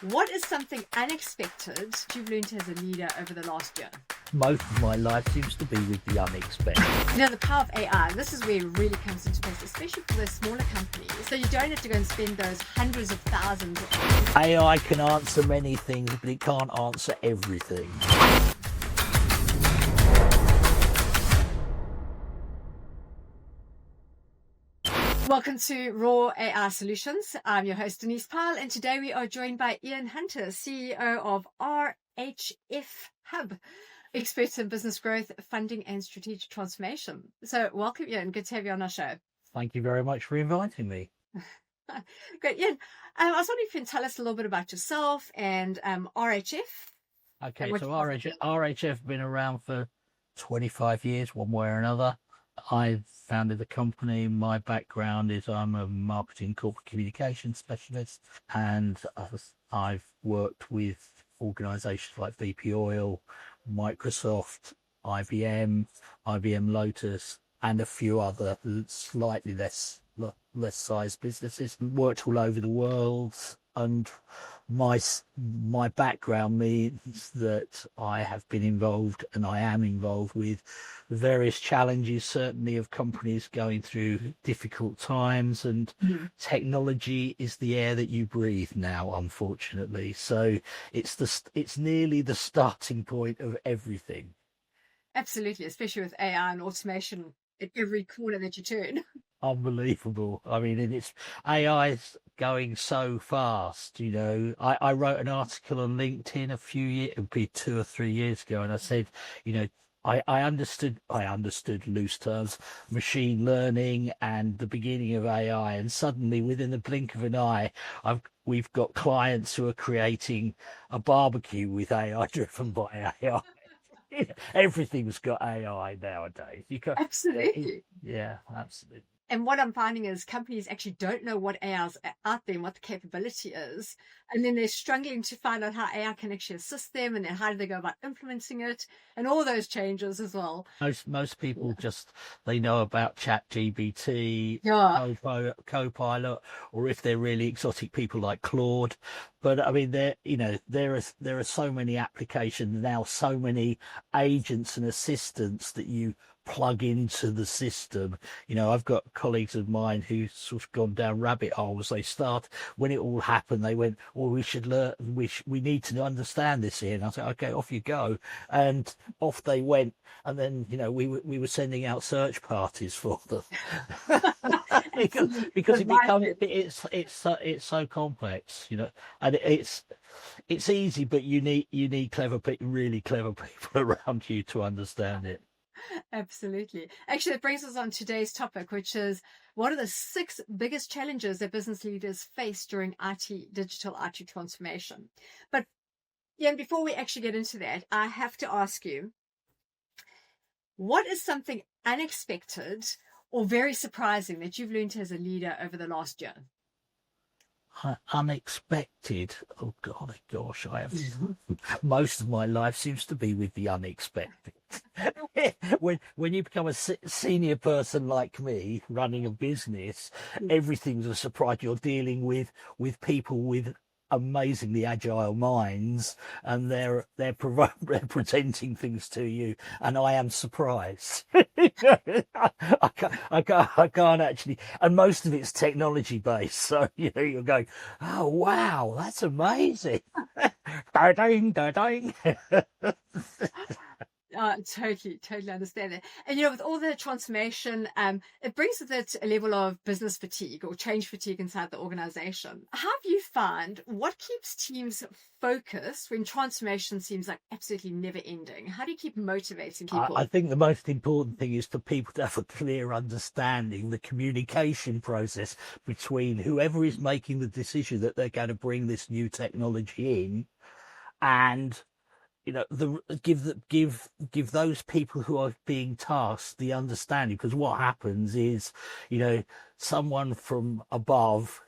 What is something unexpected you've learned as a leader over the last year? Most of my life seems to be with the unexpected. You know, the power of AI, this is where it really comes into place, especially for those smaller companies. So you don't have to go and spend those hundreds of thousands. AI can answer many things, but it can't answer everything. Welcome to Raw AI Solutions. I'm your host, Denise Pyle, and today we are joined by Ian Hunter, CEO of RHF Hub, experts in business growth, funding, and strategic transformation. So welcome, Ian. Good to have you on our show. Thank you very much for inviting me. Great, Ian. I was wondering if you can tell us a little bit about yourself and RHF. Okay, so RHF have been around for 25 years, one way or another. I founded the company. My background is I'm a marketing corporate communications specialist, and I've worked with organizations like VP Oil, Microsoft, IBM Lotus, and a few other slightly less sized businesses. Worked all over the world, and my background means that I have been involved, and I am involved with various challenges, certainly of companies going through difficult times, and technology is the air that you breathe now, unfortunately. So it's nearly the starting point of everything. Absolutely, especially with AI and automation at every corner that you turn. Unbelievable. I mean, and it's AI's going so fast. You know, I wrote an article on LinkedIn it would be 2 or 3 years ago, and I said, you know, I understood loose terms, machine learning and the beginning of AI, and suddenly within the blink of an eye, we've got clients who are creating a barbecue with AI driven by AI. Everything's got AI nowadays. Absolutely. Yeah, absolutely. And what I'm finding is companies actually don't know what AI is out there and what the capability is. And then they're struggling to find out how AI can actually assist them, and then how do they go about implementing it, and all those changes as well. Most people they know about ChatGPT, Yeah. Copilot, or if they're really exotic, people like Claude. But I mean, there are so many applications now, so many agents and assistants that you plug into the system. You know, I've got colleagues of mine who sort of gone down rabbit holes. When it all happened, they went, well, we should learn, we need to understand this here. And I said, okay, off you go. And off they went. And then, you know, we were sending out search parties for them because it's so complex, you know, and it's easy, but you need really clever people around you to understand it. Absolutely. Actually, it brings us on today's topic, which is what are the 6 biggest challenges that business leaders face during digital IT transformation? But yeah, before we actually get into that, I have to ask you, what is something unexpected or very surprising that you've learned as a leader over the last year? Unexpected. Oh God, gosh, I have most of my life seems to be with the unexpected. when you become a senior person like me running a business, everything's a surprise. You're dealing with people with amazingly agile minds, and they're presenting things to you, and I am surprised. I can't actually, and most of it's technology based, so you know, you're going, oh wow, that's amazing. Da-ding. Totally understand that. And, you know, with all the transformation, it brings with it a level of business fatigue or change fatigue inside the organization. How have you found what keeps teams focused when transformation seems like absolutely never ending? How do you keep motivating people? I think the most important thing is for people to have a clear understanding, the communication process between whoever is making the decision that they're going to bring this new technology in, and you know, give those people who are being tasked the understanding, because what happens is, you know, someone from above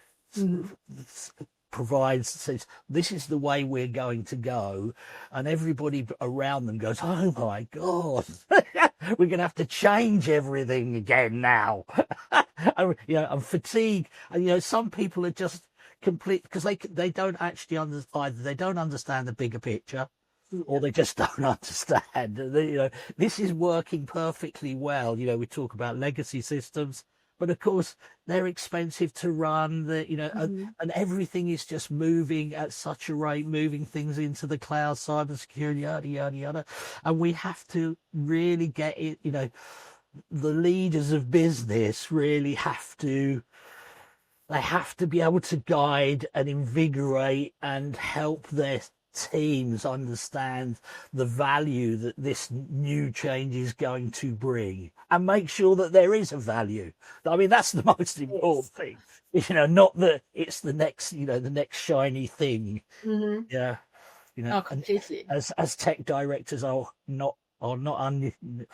says, this is the way we're going to go, and everybody around them goes, oh my God, we're going to have to change everything again now. And, you know, and fatigue, and you know, some people are just complete, because they don't actually either they don't understand the bigger picture, or they just don't understand. This is working perfectly well. We talk about legacy systems, but of course they're expensive to run. And everything is just moving at such a rate, moving things into the cloud, cybersecurity, yada yada yada. And we have to really get it. The leaders of business really have to. They have to be able to guide and invigorate and help their teams understand the value that this new change is going to bring, and make sure that there is a value. I mean, that's the most important thing. Not that it's the next shiny thing. Yeah. Completely. As tech directors are not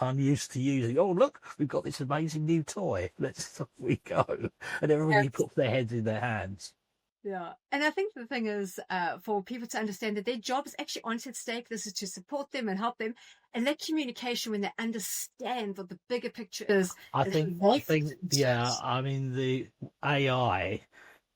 unused to using. Oh, look, we've got this amazing new toy. Let's we go, and everybody puts their heads in their hands. Yeah, and I think the thing is, for people to understand that their jobs actually aren't at stake. This is to support them and help them, and that communication, when they understand what the bigger picture is. I think, yeah. I mean, the AI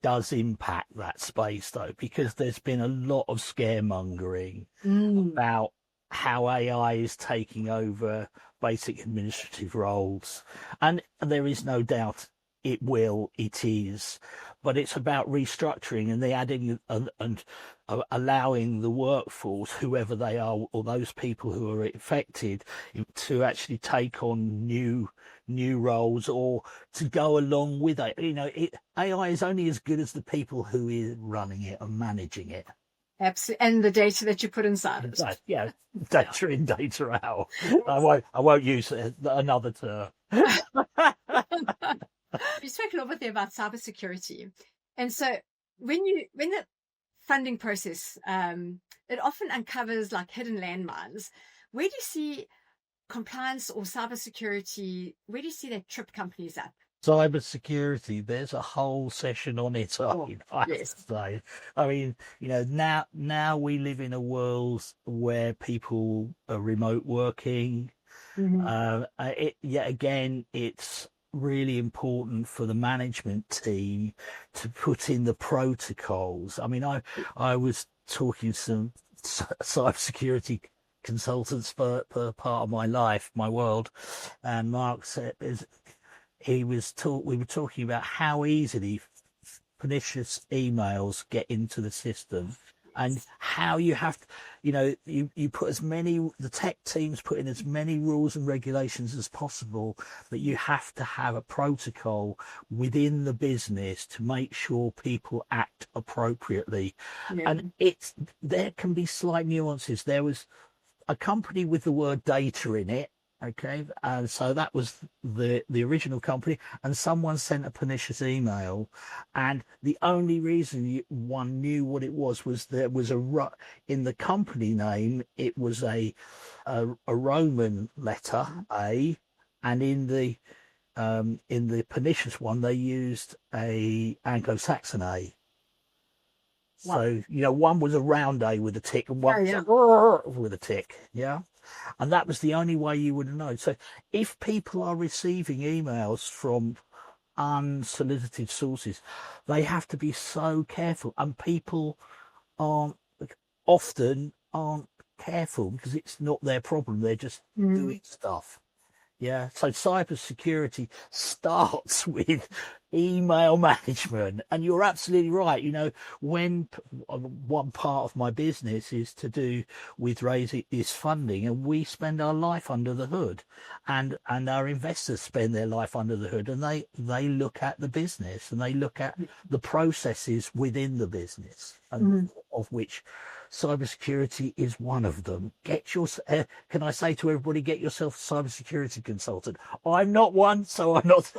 does impact that space though, because there's been a lot of scaremongering about how AI is taking over basic administrative roles. And there is no doubt it is, but it's about restructuring and the adding and allowing the workforce, whoever they are, or those people who are affected, to actually take on new roles, or to go along with it. AI is only as good as the people who are running it and managing it. Absolutely, and the data that you put inside it. Yeah, data in, data out. I won't use another term. You spoke a little bit there about cybersecurity, and so when the funding process, it often uncovers like hidden landmines. Where do you see compliance or cybersecurity? Where do you see that trip companies up? Cybersecurity, there's a whole session on it. I have to say. I mean, now we live in a world where people are remote working. Yet again, it's really important for the management team to put in the protocols. I mean, I was talking to some cybersecurity consultants for part of my life, my world, and Mark said we were talking about how easily pernicious emails get into the system, and how you have to, you put the tech teams put in as many rules and regulations as possible, but you have to have a protocol within the business to make sure people act appropriately. And there can be slight nuances. There was a company with the word data in it. Okay, and so that was the original company, and someone sent a pernicious email, and the only reason one knew what it was there was in the company name. It was a Roman letter A, and in the pernicious one they used a Anglo-Saxon A. So one was a round A with a tick, and one was with a tick. Yeah. And that was the only way you would have known. So if people are receiving emails from unsolicited sources, they have to be so careful. And people often aren't careful because it's not their problem. They're just doing stuff. Yeah. So cybersecurity starts with email management. And you're absolutely right. When one part of my business is to do with raising this funding, and we spend our life under the hood, and our investors spend their life under the hood, and they look at the business and they look at the processes within the business, and of which cybersecurity is one of them. Can I say to everybody, get yourself a cybersecurity consultant? I'm not one, so I'm not,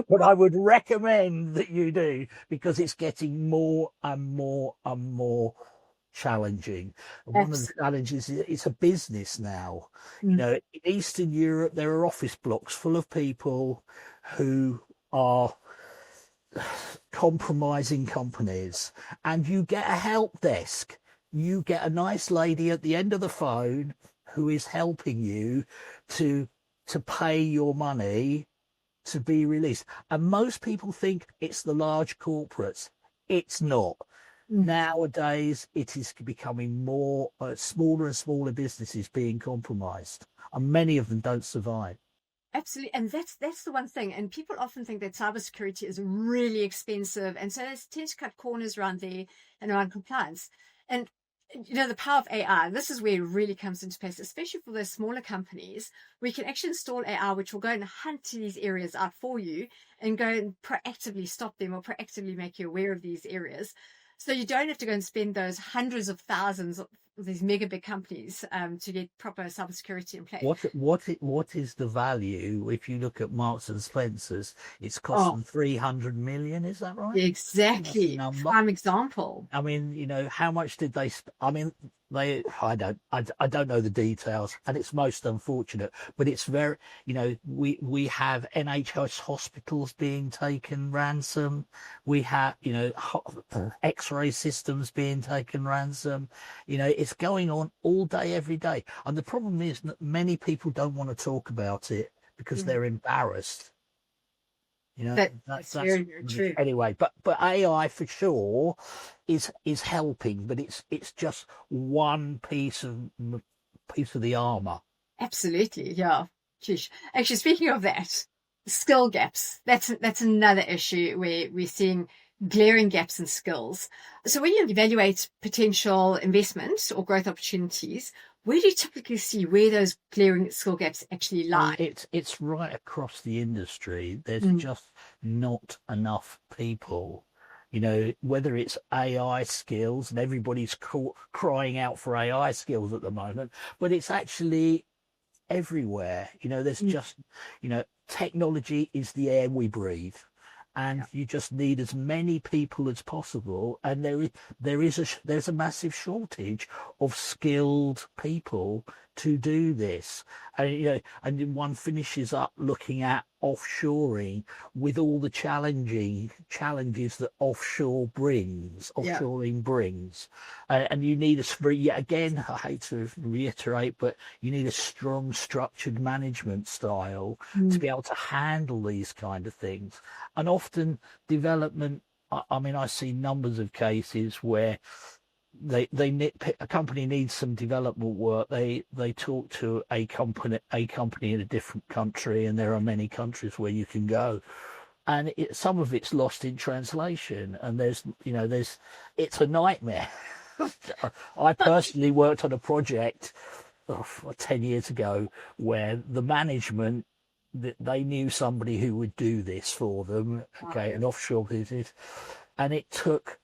but I would recommend that you do, because it's getting more and more and more challenging. And one of the challenges is it's a business now. In Eastern Europe, there are office blocks full of people who are compromising companies, and you get a help desk. You get a nice lady at the end of the phone who is helping you to pay your money to be released. And most people think it's the large corporates. It's not. Mm. Nowadays, it is becoming more smaller and smaller businesses being compromised, and many of them don't survive. Absolutely. And that's the one thing. And people often think that cybersecurity is really expensive. And so they tend to cut corners around there and around compliance. And, the power of AI, this is where it really comes into place, especially for those smaller companies. We can actually install AI, which will go and hunt these areas out for you and go and proactively stop them or proactively make you aware of these areas. So you don't have to go and spend those hundreds of thousands of these mega big companies to get proper cybersecurity in place. What is the value if you look at Marks and Spencers? It's cost them 300 million. Is that right? Exactly. Prime example. I mean, how much did they? I mean, I don't know the details, and it's most unfortunate. But it's very, we have NHS hospitals being taken ransom. We have, X-ray systems being taken ransom. It's going on all day, every day. And the problem is that many people don't want to talk about it because they're embarrassed. That's very, very true. Anyway, but AI for sure is helping, but it's just one piece of the armor. Absolutely, yeah. Sheesh. Actually, speaking of that, skill gaps. That's another issue where we're seeing glaring gaps in skills. So when you evaluate potential investment or growth opportunities, where do you typically see where those glaring skill gaps actually lie? It's right across the industry. There's just not enough people. Whether it's AI skills, and everybody's crying out for AI skills at the moment, but it's actually everywhere. There's just, technology is the air we breathe. And you just need as many people as possible, and there's a massive shortage of skilled people to do this. And and then one finishes up looking at offshoring with all the challenges that offshoring brings. And you need yet again, I hate to reiterate, but you need a strong structured management style to be able to handle these kind of things. And often development, I mean, I see numbers of cases where a company needs some development work. They talk to a company in a different country, and there are many countries where you can go, and some of it's lost in translation, and it's a nightmare. I personally worked on a project 10 years ago where the management, they knew somebody who would do this for them, an offshore business, and it took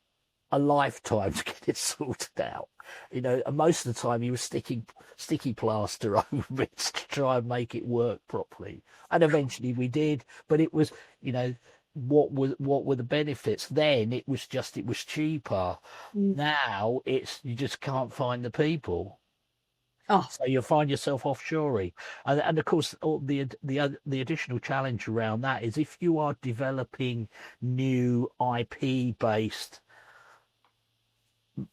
a lifetime to get it sorted out. And most of the time you were sticking sticky plaster over it to try and make it work properly. And eventually we did, but it was, what were the benefits? Then it was cheaper. Now you just can't find the people. So you'll find yourself offshoring, and of course the additional challenge around that is if you are developing new IP based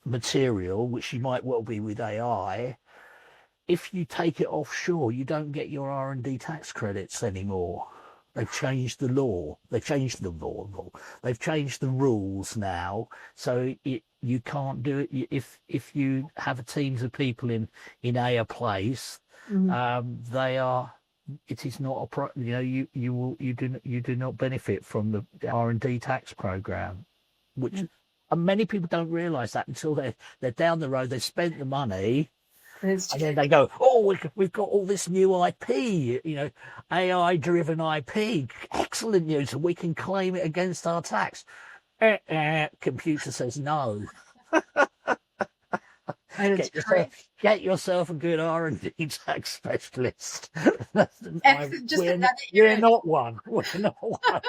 material, which you might well be with AI, if you take it offshore, you don't get your R&D tax credits anymore. They've changed the law. They've changed the law. They've changed the rules now. So you can't do it if you have teams of people in a place. They are. It is not you do not benefit from the R&D tax program, which and many people don't realise that until they're down the road. They've spent the money. And then they go, we've got all this new IP, AI-driven IP. Excellent news. We can claim it against our tax. Computer says no. Get yourself a good R&D tax specialist. We're not one. We're not one.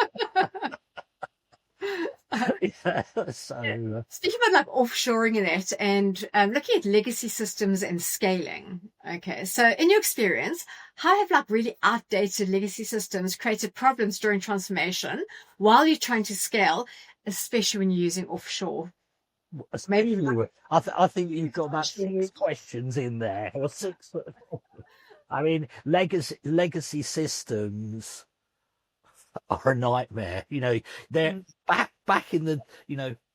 Speaking about like offshoring and looking at legacy systems and scaling. Okay, so in your experience, how have really outdated legacy systems created problems during transformation while you're trying to scale, especially when you're using offshore? Maybe I think you've got about 6 questions in there, or 6. I mean, legacy systems are a nightmare. They're back in the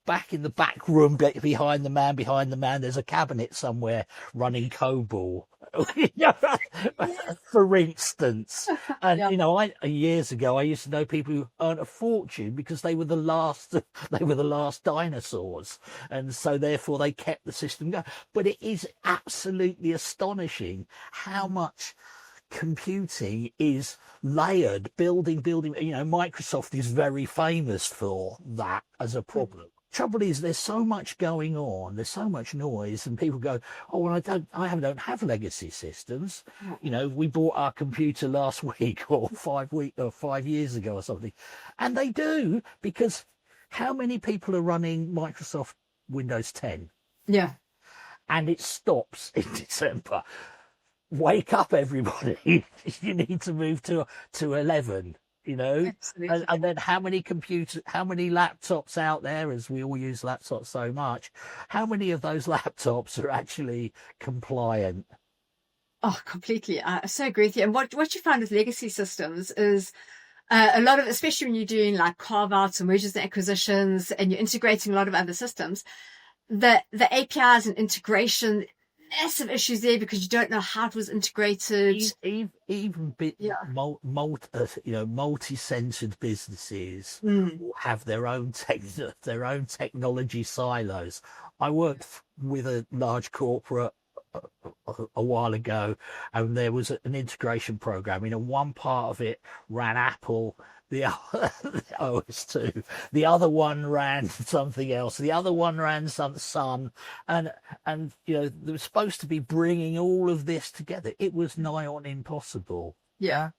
back in the back room behind the man, there's a cabinet somewhere running COBOL. For instance. And Yeah. Years ago I used to know people who earned a fortune because they were the last dinosaurs, and so therefore they kept the system going. But it is absolutely astonishing how much computing is layered, building. Microsoft is very famous for that as a problem. Trouble is, there's so much going on, there's so much noise, and people go, "Oh, well, I don't have legacy systems." We bought our computer last week, or 5 years ago, or something, and they do, because how many people are running Microsoft Windows 10? Yeah. And it stops in December. Wake up, everybody! You need to move to 11. Absolutely. And then how many laptops out there, as we all use laptops so much, how many of those laptops are actually compliant? Oh, completely. I so agree with you. And what you find with legacy systems is a lot of, especially when you're doing like carve-outs or mergers and acquisitions, and you're integrating a lot of other systems, the APIs and integration, massive issues there because you don't know how it was integrated. Even multi-centered businesses have their own technology silos. I worked with a large corporate a while ago, and there was an integration program. One part of it ran Apple, the OS2, the other one ran something else, the other one ran some Sun, and they were supposed to be bringing all of this together. It was nigh on impossible. Yeah.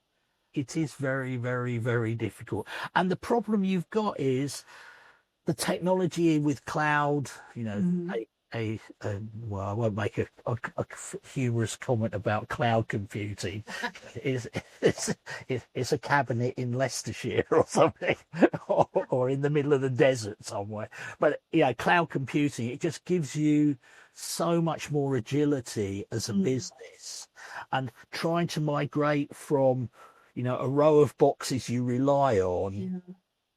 It is very, very, very difficult. And the problem you've got is the technology with cloud, well, I won't make a humorous comment about cloud computing. It's a cabinet in Leicestershire or something, or in the middle of the desert somewhere. But cloud computing, it just gives you so much more agility as a business, and trying to migrate from a row of boxes you rely on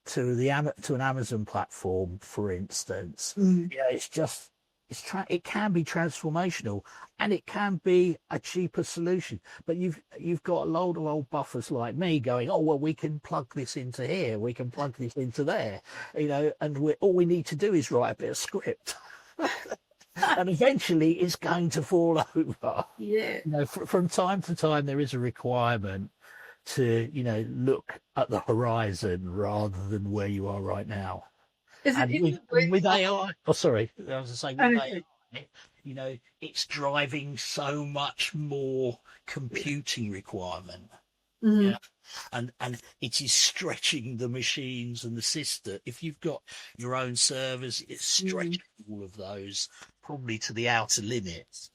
to an Amazon platform, for instance. It can be transformational, and it can be a cheaper solution. But you've got a load of old buffers like me going, "Oh, well, we can plug this into here, we can plug this into there," and all we need to do is write a bit of script. And eventually it's going to fall over. Yeah. From time to time there is a requirement to look at the horizon rather than where you are right now. With AI, sorry, I was saying, with AI, it's driving so much more computing requirement. Yeah, and it is stretching the machines and the system. If you've got your own servers, it's stretching all of those probably to the outer limits.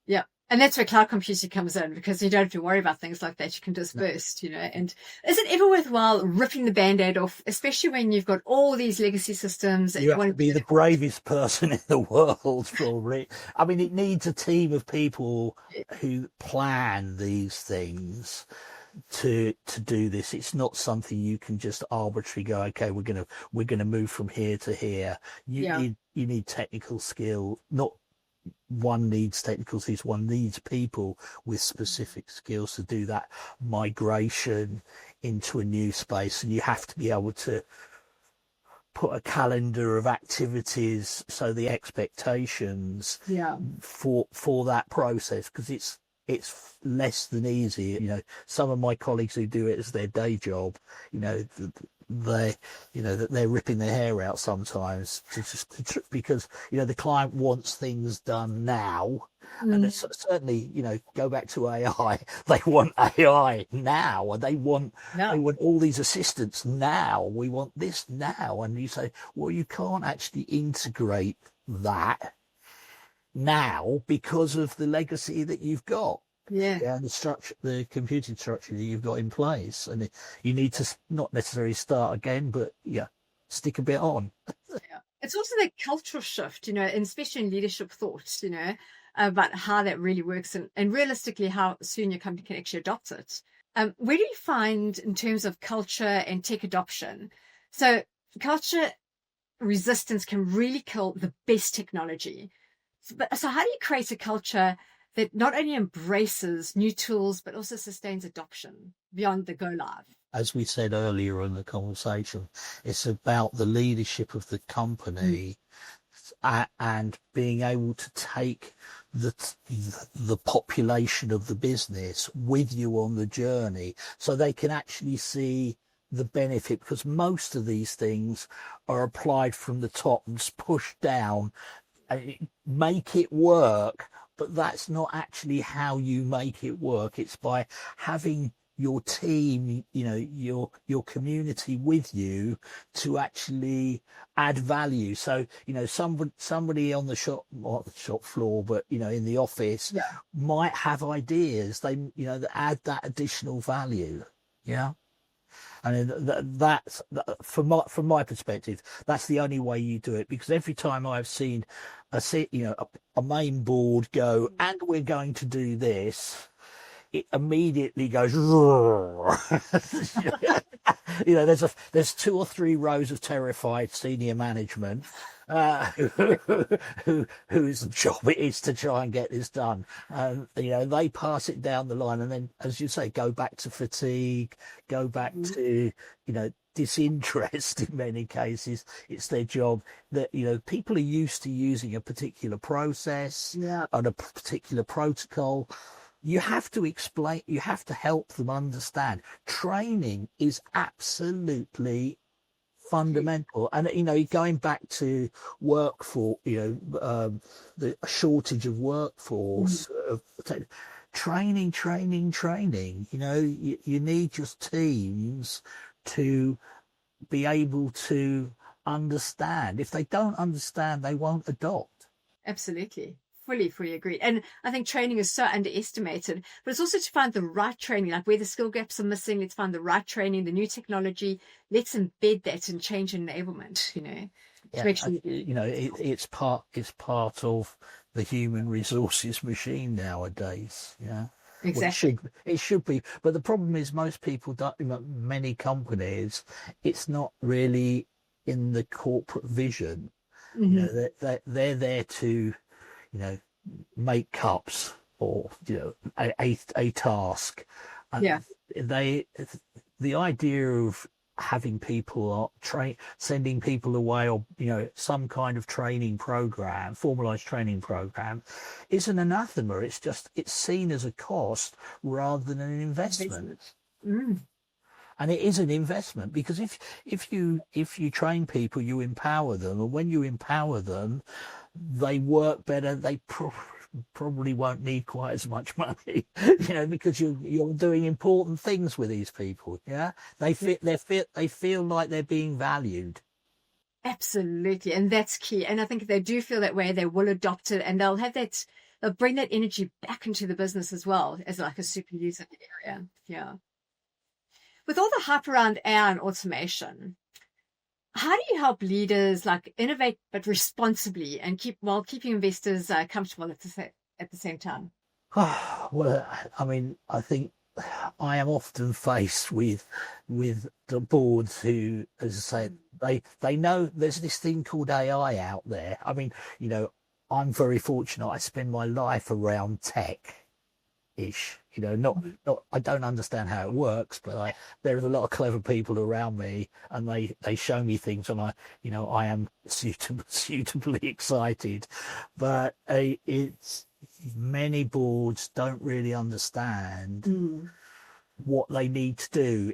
Yeah. And that's where cloud computing comes in, because you don't have to worry about things like that. You can just burst, And is it ever worthwhile ripping the Band-Aid off, especially when you've got all these legacy systems? You have to be the bravest person in the world for it. I mean, it needs a team of people who plan these things to do this. It's not something you can just arbitrarily go, "Okay, we're gonna move from here to here." You need technical skill. Not one needs technical skills, one needs people with specific skills to do that migration into a new space. And you have to be able to put a calendar of activities, so the expectations for that process, because it's less than easy. Some of my colleagues who do it as their day job, they're ripping their hair out sometimes because the client wants things done now. And certainly, go back to AI, they want AI now, and they want all these assistants now. We want this now. And you say, well, you can't actually integrate that now because of the legacy that you've got. And the computing structure that you've got in place, and you need to not necessarily start again, but stick a bit on. It's also the cultural shift, and especially in leadership thoughts, about how that really works, and realistically how soon your company can actually adopt it. Where do you find in terms of culture and tech adoption? So culture resistance can really kill the best technology. So how do you create a culture that not only embraces new tools, but also sustains adoption beyond the go live? As we said earlier in the conversation, it's about the leadership of the company and being able to take the population of the business with you on the journey so they can actually see the benefit, because most of these things are applied from the top and pushed down, make it work, but that's not actually how you make it work. It's by having your team, your community with you to actually add value. So, somebody on the shop, not the shop floor, but, in the office might have ideas, that add that additional value. Yeah. And that's from my perspective, that's the only way you do it, because every time I've seen a main board go, and we're going to do this, it immediately goes. There's 2 or 3 rows of terrified senior management whose job it is to try and get this done. They pass it down the line, and then, as you say, go back to fatigue, go back to disinterest. In many cases, it's their job. That people are used to using a particular process and a particular protocol. You have to explain, you have to help them understand. Training is absolutely fundamental. And, going back to workforce, the shortage of workforce, training. You need your teams to be able to understand. If they don't understand, they won't adopt. Absolutely. Fully agree. And I think training is so underestimated, but it's also to find the right training, like where the skill gaps are missing. Let's find the right training, the new technology. Let's embed that in change enablement, It's part of the human resources machine nowadays. Yeah. Exactly. Well, it should be. But the problem is most people don't, many companies, it's not really in the corporate vision. They're there to, make cups or a task. The idea of having people sending people away, or some kind of training program, formalized training program, is an anathema. It's seen as a cost rather than an investment. And it is an investment, because if you train people, you empower them, and when you empower them, they work better. They probably won't need quite as much money, because you're doing important things with these people. Yeah, they feel like they're being valued. Absolutely, and that's key. And I think if they do feel that way, they will adopt it, and they'll bring that energy back into the business as well as like a super user area. Yeah. With all the hype around AI and automation, how do you help leaders innovate but responsibly and while keeping investors comfortable at the same time? Well, I think I am often faced with the boards who, as I say, they know there's this thing called AI out there. I'm very fortunate. I spend my life around tech-ish. Not I don't understand how it works, but there's a lot of clever people around me, and they show me things, and I am suitably excited. But it's many boards don't really understand what they need to do.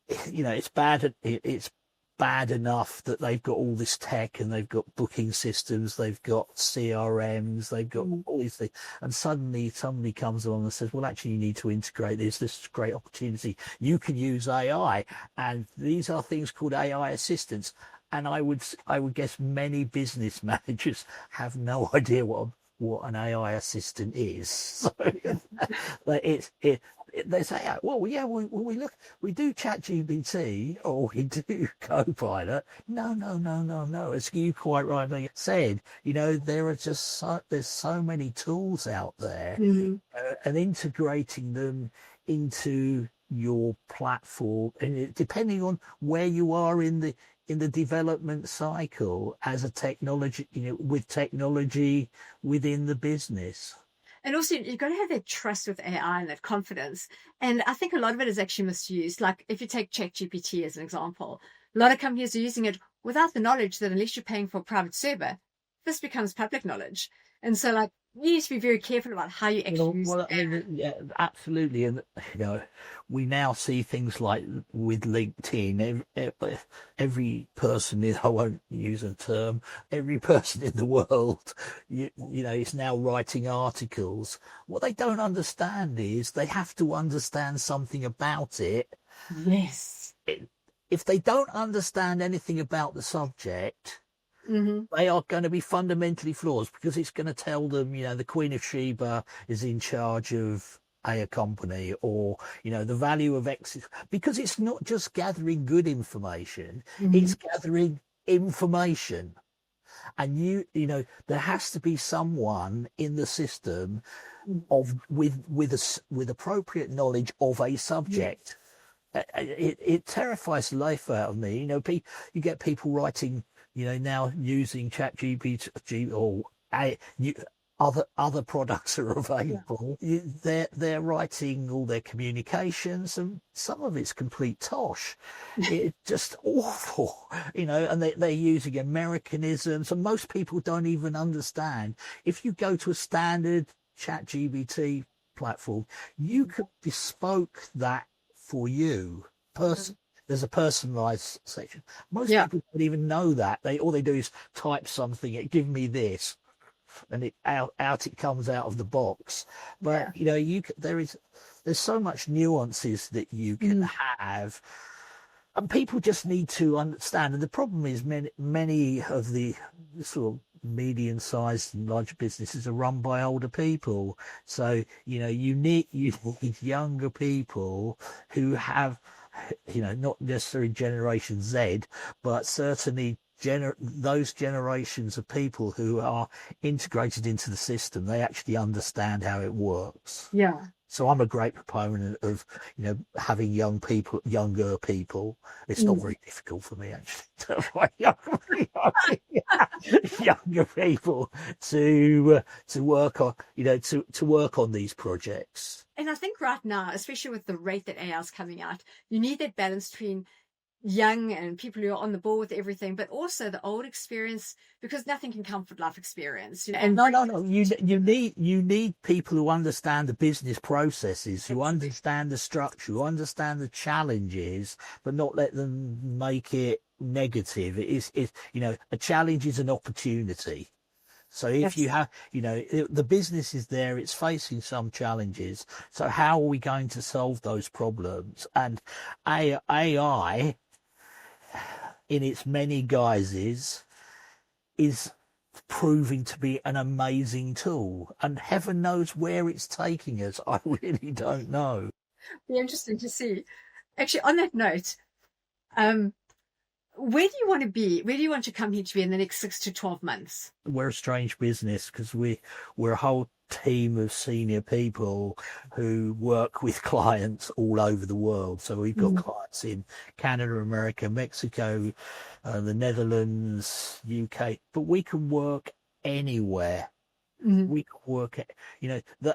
It's bad. It's bad enough that they've got all this tech, and they've got booking systems, they've got CRMs, they've got all these things, and suddenly somebody comes along and says, well, actually, you need to integrate this is a great opportunity, you can use AI, and these are things called AI assistants. And I would guess many business managers have no idea what an AI assistant is. So they say, well, yeah, we do ChatGPT, or we do Copilot. No. As you quite rightly said, there's so many tools out there, and integrating them into your platform, and depending on where you are in in the development cycle as a technology, with technology within the business. And also, you've got to have that trust with AI and that confidence. And I think a lot of it is actually misused. Like if you take ChatGPT as an example, a lot of companies are using it without the knowledge that unless you're paying for a private server, this becomes public knowledge. And so, like, you need to be very careful about how you actually use it. I mean, yeah, absolutely. And, we now see things like with LinkedIn, every person I won't use a term, every person in the world, is now writing articles. What they don't understand is they have to understand something about it. Yes. If they don't understand anything about the subject, they are going to be fundamentally flawed, because it's going to tell them, the Queen of Sheba is in charge of a company, or, the value of X, because it's not just gathering good information, it's gathering information. And there has to be someone in the system with appropriate knowledge of a subject. It terrifies the life out of me. You get people writing, now using ChatGPT or other products are available. They're writing all their communications, and some of it's complete tosh. It's just awful, and they're using Americanisms, and most people don't even understand. If you go to a standard ChatGPT platform, you could bespoke that for you. There's a personalized section. Most people don't even know that. All they do is type something, give me this, and it out it comes out of the box. But there's so much nuances that you can have, and people just need to understand. And the problem is many of the sort of medium-sized and large businesses are run by older people. So you need younger people who have, not necessarily Generation Z, but certainly those generations of people who are integrated into the system. They actually understand how it works. Yeah. So I'm a great proponent of, having younger people. It's not very difficult for me, actually, younger people to work on, to work on these projects. And I think right now, especially with the rate that AI is coming out, you need that balance between young and people who are on the board with everything, but also the old experience, because nothing can comfort life experience. And no. You need people who understand the business processes, who understand the structure, who understand the challenges, but not let them make it negative. A challenge is an opportunity. So if you have, the business is there, it's facing some challenges. So how are we going to solve those problems? And AI, in its many guises, is proving to be an amazing tool. And heaven knows where it's taking us. I really don't know. Be interesting to see. Actually, on that note, where do you want to be? Where do you want your company to be in the next 6 to 12 months? We're a strange business because we're a whole team of senior people who work with clients all over the world. So we've got clients in Canada, America, Mexico, the Netherlands, UK, but we can work anywhere. We can work,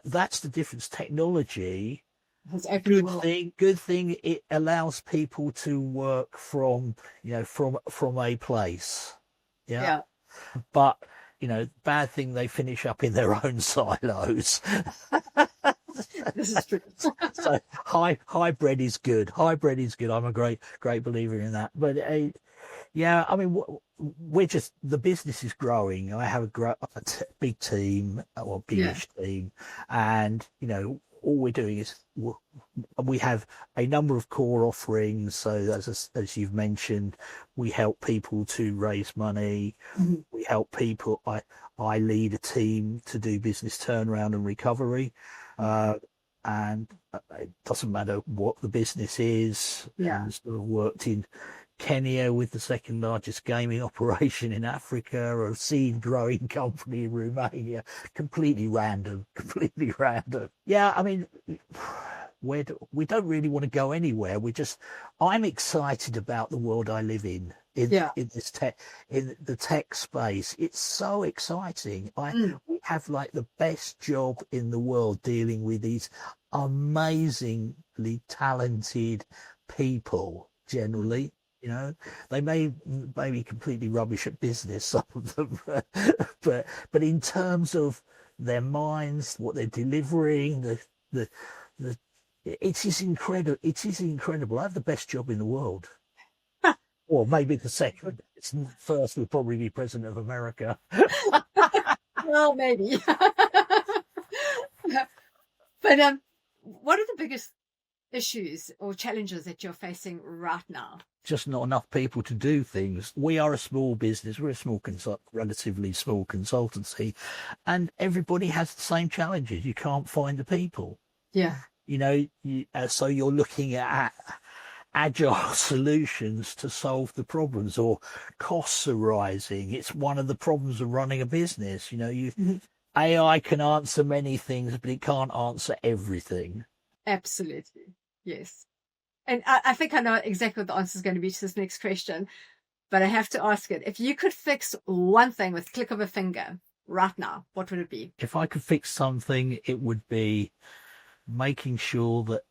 that's the difference. Technology, good thing. It allows people to work from a place. Yeah. But bad thing, they finish up in their own silos. This is true. So hybrid is good. Hybrid is good. I'm a great believer in that. But I mean, the business is growing. I have a big team, or biggish team, and all we're doing is we have a number of core offerings. So as you've mentioned, we help people to raise money. We help people. I lead a team to do business turnaround and recovery. And it doesn't matter what the business is. I've sort of worked in Kenya with the second largest gaming operation in Africa, a seed growing company in Romania. Completely random. Yeah, I mean, we don't really want to go anywhere. I'm excited about the world I live in. in this tech, in the tech space. It's so exciting. We have like the best job in the world dealing with these amazingly talented people generally. You know, they may be completely rubbish at business, some of them, but in terms of their minds, what they're delivering, the it is incredible. It is incredible. I have the best job in the world. Or maybe the second. It's first would probably be President of America. Well, maybe. But what are the biggest issues or challenges that you're facing right now? Just not enough people to do things. We are a small business. We're a small relatively small consultancy, and everybody has the same challenges. You can't find the people. Yeah. You know, so you're looking at agile solutions to solve the problems, or costs are rising. It's one of the problems of running a business. You know, AI can answer many things, but it can't answer everything. Absolutely. Yes. And I think I know exactly what the answer is going to be to this next question, but I have to ask it. If you could fix one thing with click of a finger right now, what would it be? If I could fix something, it would be making sure that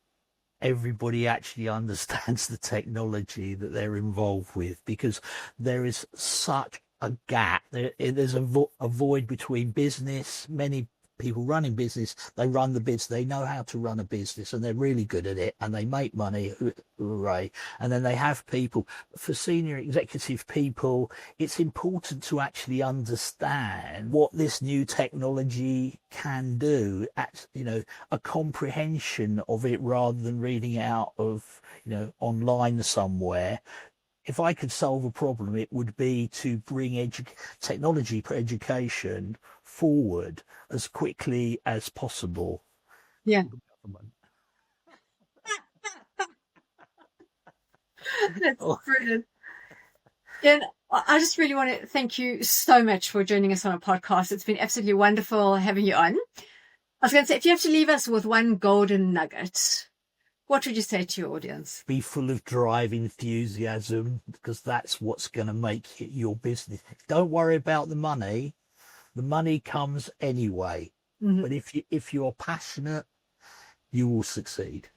everybody actually understands the technology that they're involved with, because there is such a gap. There's a void between business. Many people running business, they run the business, they know how to run a business, and they're really good at it, and they make money, hooray. And then they have people, for senior executive people, it's important to actually understand what this new technology can do, you know, a comprehension of it rather than reading it out of, you know, online somewhere. If I could solve a problem, it would be to bring technology for education forward as quickly as possible. Yeah. That's brilliant. And I just really want to thank you so much for joining us on our podcast. It's been absolutely wonderful having you on. I was going to say, if you have to leave us with one golden nugget, what would you say to your audience? Be full of drive, enthusiasm, because that's what's going to make it your business. Don't worry about the money. The money comes anyway. But if you're passionate, you will succeed.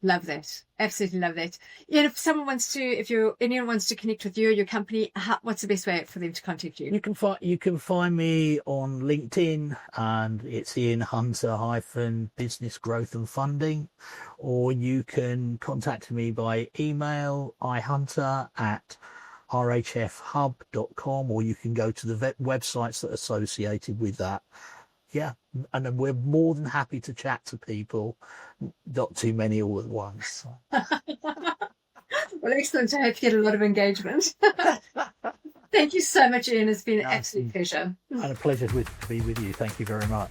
Love that. Absolutely love that. And if anyone wants to connect with you or your company, what's the best way for them to contact you? You can find me on LinkedIn, and it's Ian Hunter Business Growth and Funding, or you can contact me by email ihunter@rhfhub.com, or you can go to the websites that are associated with that. Yeah, and we're more than happy to chat to people, not too many all at once. Well, excellent. I hope you get a lot of engagement. Thank you so much, Ian. It's been an absolute pleasure. And a pleasure to be with you. Thank you very much.